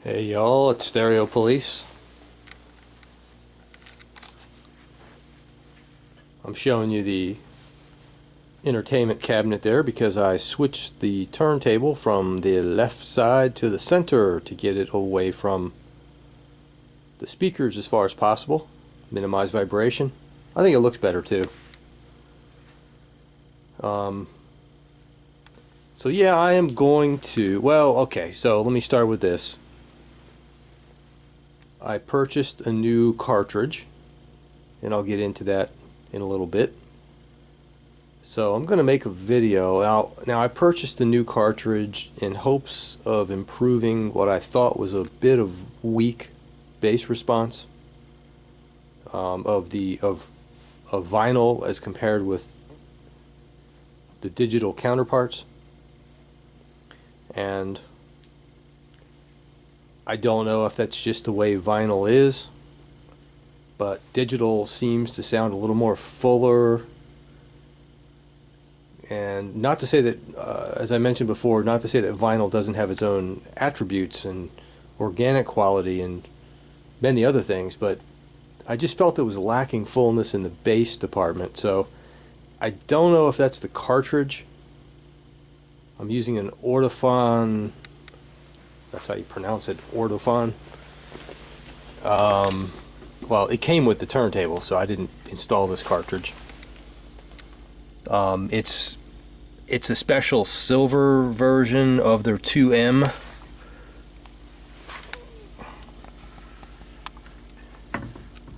Hey y'all, it's Stereo Police. I'm showing you the entertainment cabinet there because I switched the turntable from the left side to the center to get it away from the speakers as far as possible. Minimize vibration. I think it looks better too. So yeah, I am going to, well, okay, so let me start with this. I purchased a new cartridge, and I'll get into that in a little bit. So I'm going to make a video. Now I purchased a new cartridge in hopes of improving what I thought was a bit of weak bass response of vinyl as compared with the digital counterparts. And I don't know if that's just the way vinyl is, but digital seems to sound a little more fuller. And not to say that, as I mentioned before, not to say that vinyl doesn't have its own attributes and organic quality and many other things, but I just felt it was lacking fullness in the bass department. So I don't know if that's the cartridge. I'm using an Ortophon, that's how you pronounce it, Ortophon. Well, it came with the turntable, so I didn't install this cartridge. It's a special silver version of their 2M.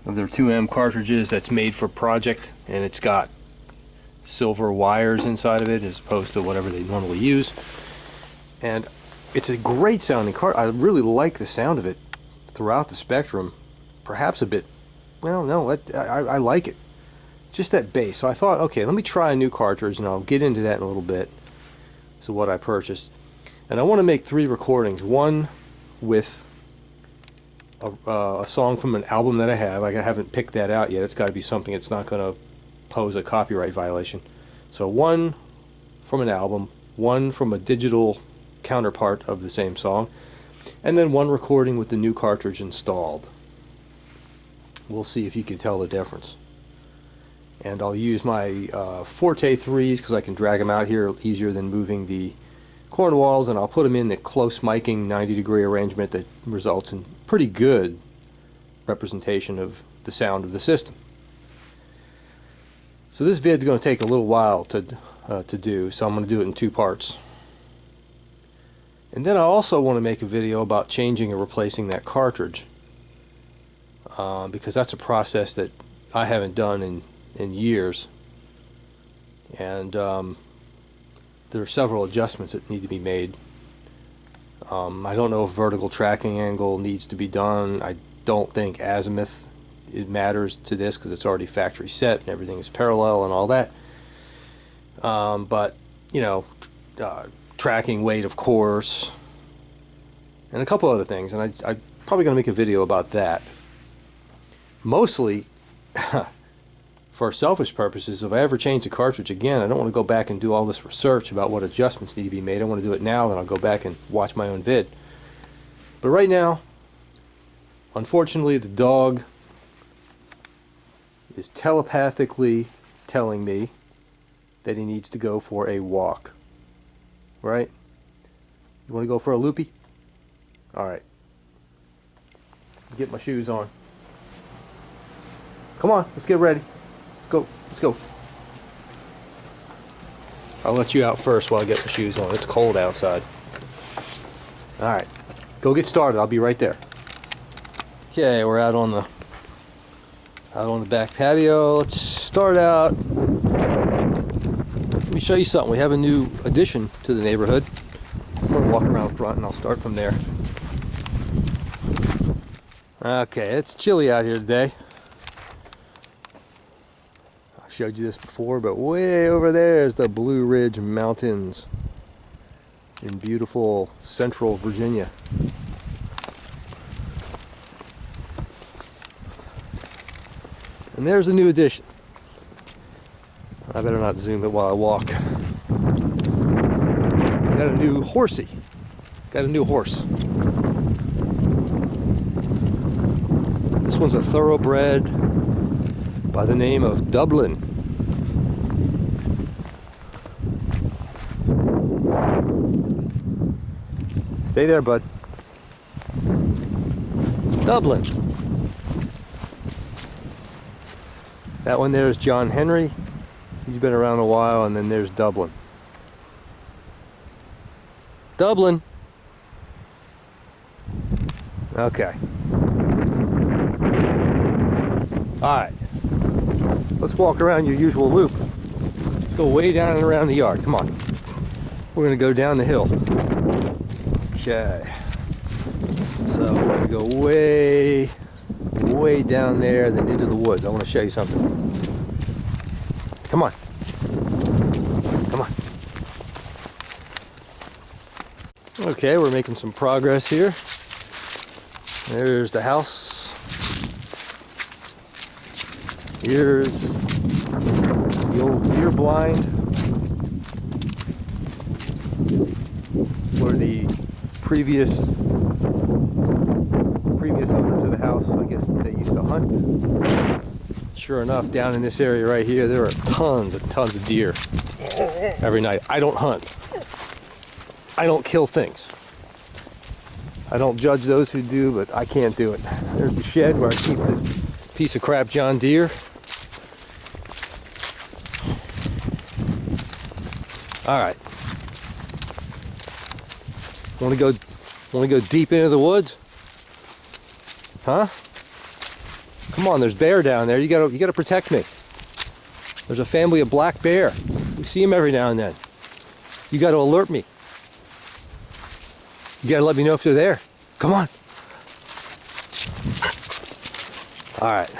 Of their 2M cartridges that's made for Project, and it's got silver wires inside of it as opposed to whatever they normally use. And it's a great sounding card. I really like the sound of it throughout the spectrum. Perhaps a bit, well, no, I like it. Just that bass. So I thought, okay, let me try a new cartridge, and I'll get into that in a little bit. So what I purchased. And I want to make 3 recordings. One with a song from an album that I have. I haven't picked that out yet. It's got to be something that's not going to pose a copyright violation. So one from an album, one from a digital counterpart of the same song, and then one recording with the new cartridge installed. We'll see if you can tell the difference. And I'll use my Forte 3s because I can drag them out here easier than moving the Cornwalls, and I'll put them in the close miking 90-degree arrangement that results in pretty good representation of the sound of the system. So this vid's going to take a little while to do, so I'm going to do it in 2 parts. And then I also want to make a video about changing or replacing that cartridge, because that's a process that I haven't done in years, and there are several adjustments that need to be made. I don't know if vertical tracking angle needs to be done. I don't think azimuth it matters to this because it's already factory set and everything is parallel and all that. But you know, tracking weight, of course, and a couple other things, and I'm probably going to make a video about that. Mostly for selfish purposes. If I ever change the cartridge again, I don't want to go back and do all this research about what adjustments need to be made. I want to do it now, then I'll go back and watch my own vid. But right now, unfortunately, the dog is telepathically telling me that he needs to go for a walk. Right? You want to go for a loopy? Alright. Get my shoes on. Come on, let's get ready. Let's go. Let's go. I'll let you out first while I get my shoes on. It's cold outside. Alright. Go get started. I'll be right there. Okay, we're out on the back patio. Let's start out. Let me show you something. We have a new addition to the neighborhood. I'm going to walk around front and I'll start from there. Okay, it's chilly out here today. I showed you this before, but way over there is the Blue Ridge Mountains in beautiful central Virginia. And there's a new addition. I better not zoom it while I walk. Got a new horsey. Got a new horse. one's a thoroughbred by the name of Dublin. Stay there, bud. Dublin. That one there is John Henry. He's been around a while, and then there's Dublin. Dublin. Okay. Alright. Let's walk around your usual loop. Let's go way down and around the yard. Come on. We're going to go down the hill. Okay. So we're going to go way down there, then into the woods. I want to show you something. Come on. Come on. Okay, we're making some progress here. There's the house. Here's the old deer blind, where the previous owners of the house, I guess they used to hunt. Sure enough, down in this area right here, there are tons of deer every night. I don't hunt. I don't kill things. I don't judge those who do, but I can't do it. There's the shed where I keep the piece of crap John Deere. All right. Want to go deep into the woods? Huh? Come on, there's bear down there. You gotta protect me. There's a family of black bear. We see them every now and then. You gotta alert me. You gotta let me know if they're there. Come on. All right.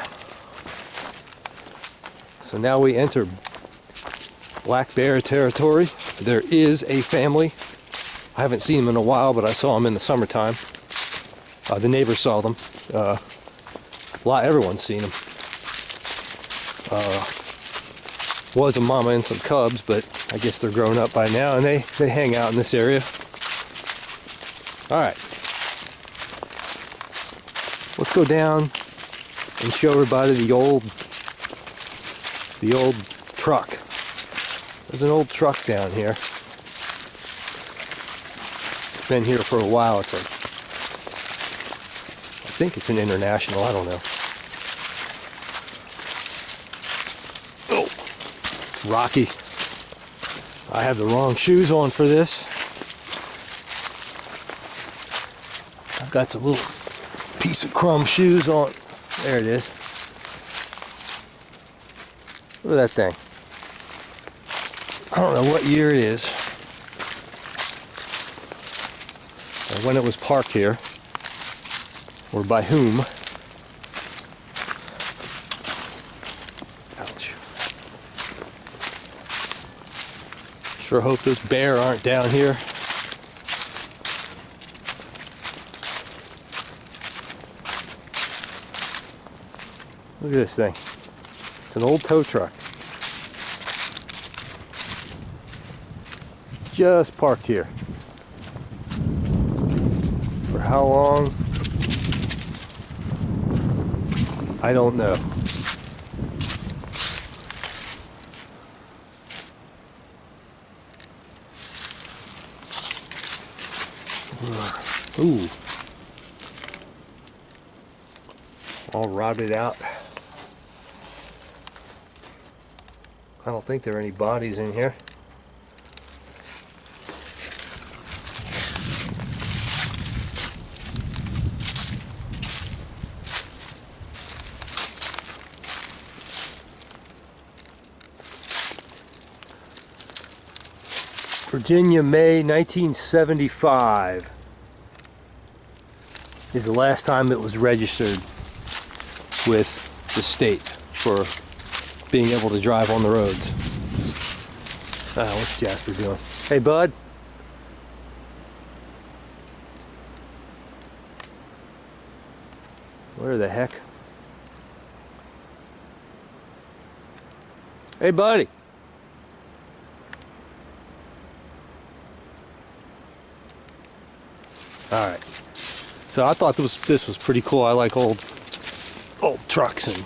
So now we enter black bear territory. There is a family. I haven't seen them in a while, but I saw them in the summertime. The neighbors saw them. Everyone's seen them. Was a mama and some cubs, but I guess they're grown up by now, and they hang out in this area. All right. Let's go down and show everybody the old truck. There's an old truck down here. It's been here for a while. I think it's an International. I don't know. Oh, rocky. I have the wrong shoes on for this. I've got some little piece of crumb shoes on. There it is. Look at that thing. I don't know what year it is, or when it was parked here, or by whom. Ouch. Sure hope those bear aren't down here. Look at this thing. It's an old tow truck. Just parked here. For how long? I don't know. Ooh. All rotted out. I don't think there are any bodies in here. Virginia, May 1975 is the last time it was registered with the state for being able to drive on the roads. What's Jasper doing? Hey, bud. Where the heck? Hey, buddy. All right. So I thought this was pretty cool. I like old old trucks, and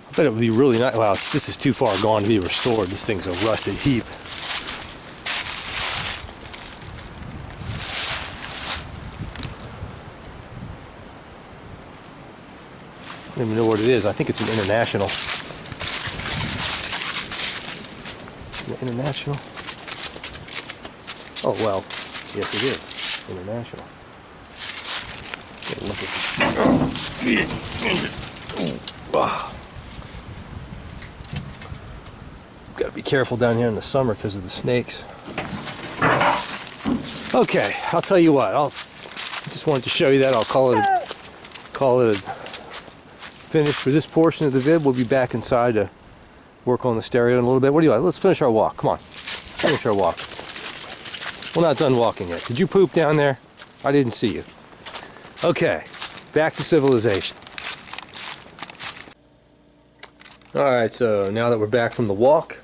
I bet it would be really nice. Wow, this is too far gone to be restored. This thing's a rusted heap. I don't even know what it is. I think it's an International. International? Oh, well, yes it is. International. Look at this. Gotta be careful down here in the summer because of the snakes. Okay, I'll tell you what. Just wanted to show you that. I'll call it a finish for this portion of the vid. We'll be back inside to work on the stereo in a little bit. What do you like? Let's finish our walk. Come on, finish our walk. We're not done walking yet. Did you poop down there? I didn't see you. Okay, back to civilization. Alright, so now that we're back from the walk,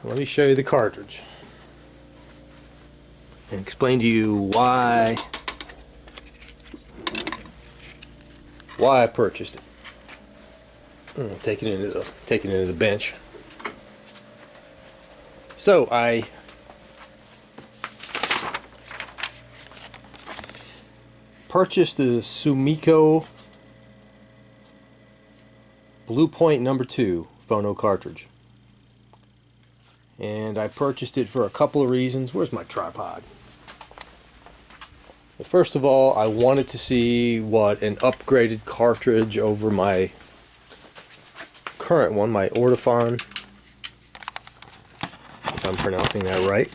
let me show you the cartridge and explain to you why I purchased it. Taking it into the bench. So I purchased the Sumiko Blue Point number 2 phono cartridge, and I purchased it for a couple of reasons. Where's my tripod? Well, first of all, I wanted to see what an upgraded cartridge over my current one, my Ortofon, if I'm pronouncing that right,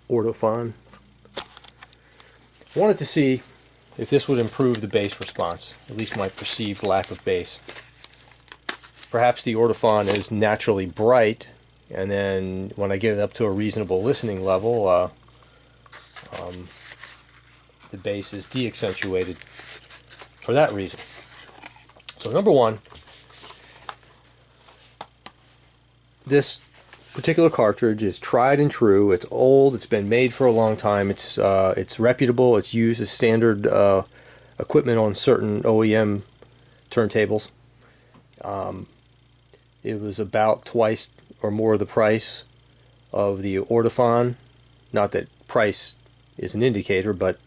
Ortofon. I wanted to see if this would improve the bass response, at least my perceived lack of bass. Perhaps the Ortofon is naturally bright, and then when I get it up to a reasonable listening level, the bass is de-accentuated for that reason. So number one, this particular cartridge is tried and true. It's old. It's been made for a long time. It's reputable. It's used as standard equipment on certain OEM turntables. It was about twice or more the price of the Ortofon. Not that price is an indicator, but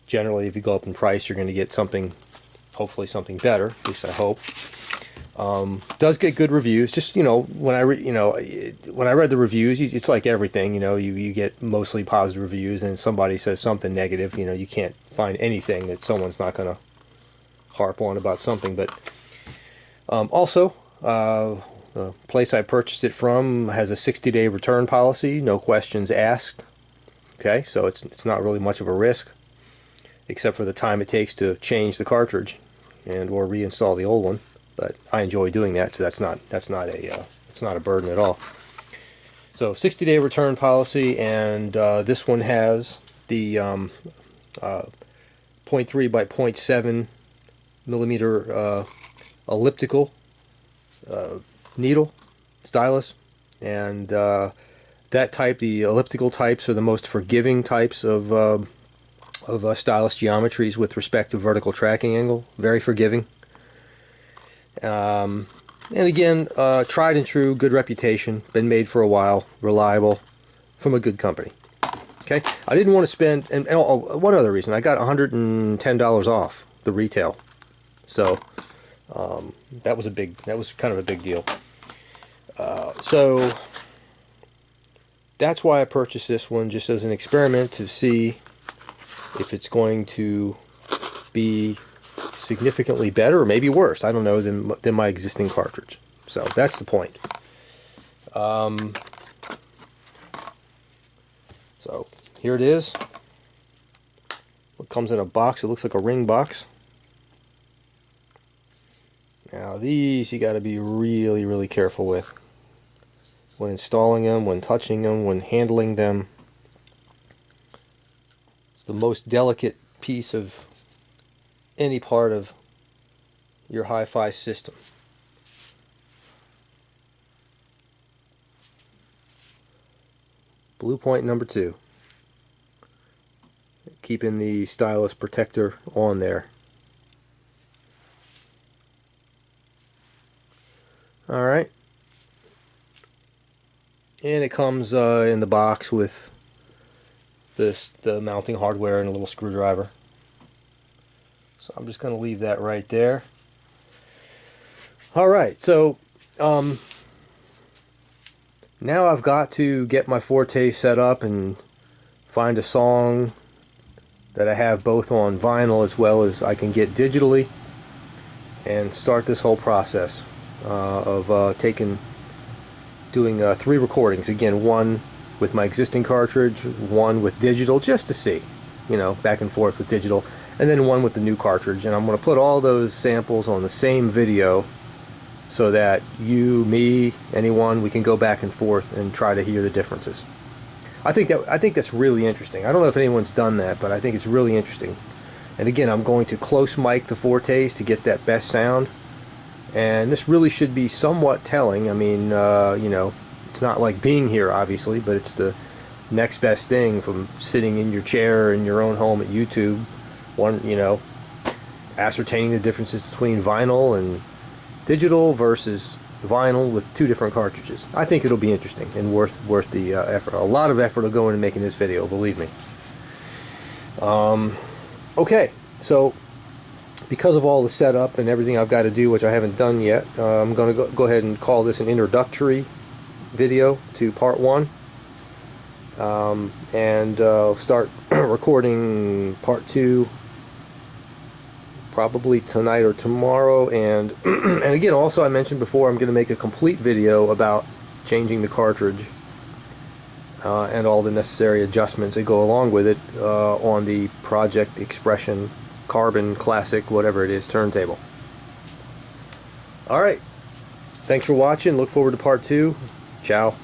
generally if you go up in price, you're going to get something, hopefully something better, at least I hope. Does get good reviews. Just, when I read the reviews, it's like everything, you get mostly positive reviews, and somebody says something negative, you can't find anything that someone's not going to harp on about something. But also, the place I purchased it from has a 60-day return policy, no questions asked. Okay, so it's not really much of a risk, except for the time it takes to change the cartridge and or reinstall the old one. But I enjoy doing that, so it's not a burden at all. So 60-day return policy, and this one has the 0.3 by 0.7 millimeter elliptical needle stylus, and that type, the elliptical types, are the most forgiving types of stylus geometries with respect to vertical tracking angle. Very forgiving. And again, tried and true, good reputation, been made for a while, reliable, from a good company. Okay, I didn't want to spend, and one other reason, I got $110 off the retail, so that was kind of a big deal. So that's why I purchased this one, just as an experiment to see if it's going to be significantly better or maybe worse, I don't know, than my existing cartridge. So that's the point. So here it is. It comes in a box. It looks like a ring box. Now these you got to be really, really careful with when installing them, when touching them, when handling them. It's the most delicate piece of any part of your hi-fi system. Blue point number 2. Keeping the stylus protector on there. Alright. And it comes in the box with the mounting hardware and a little screwdriver. So I'm just going to leave that right there. Alright, so now I've got to get my Forte set up and find a song that I have both on vinyl as well as I can get digitally, and start this whole process of doing 3 recordings. Again, one with my existing cartridge, one with digital, just to see, you know, back and forth with digital, and then one with the new cartridge. And I'm going to put all those samples on the same video so that you, me, anyone, we can go back and forth and try to hear the differences. I think that's really interesting. I don't know if anyone's done that, but I think it's really interesting. And again, I'm going to close mic the Fortes to get that best sound. And this really should be somewhat telling. I mean, you know, it's not like being here, obviously, but it's the next best thing from sitting in your chair in your own home at YouTube. You know, ascertaining the differences between vinyl and digital versus vinyl with 2 different cartridges. I think it'll be interesting and worth the effort. A lot of effort will go into making this video, believe me. Okay, so because of all the setup and everything I've got to do, which I haven't done yet, I'm going to go ahead and call this an introductory video to part 1, and start recording part 2 probably tonight or tomorrow. And and again, also, I mentioned before, I'm going to make a complete video about changing the cartridge and all the necessary adjustments that go along with it on the Project Expression Carbon Classic, whatever it is, turntable. Alright, thanks for watching. Look forward to part 2. Ciao.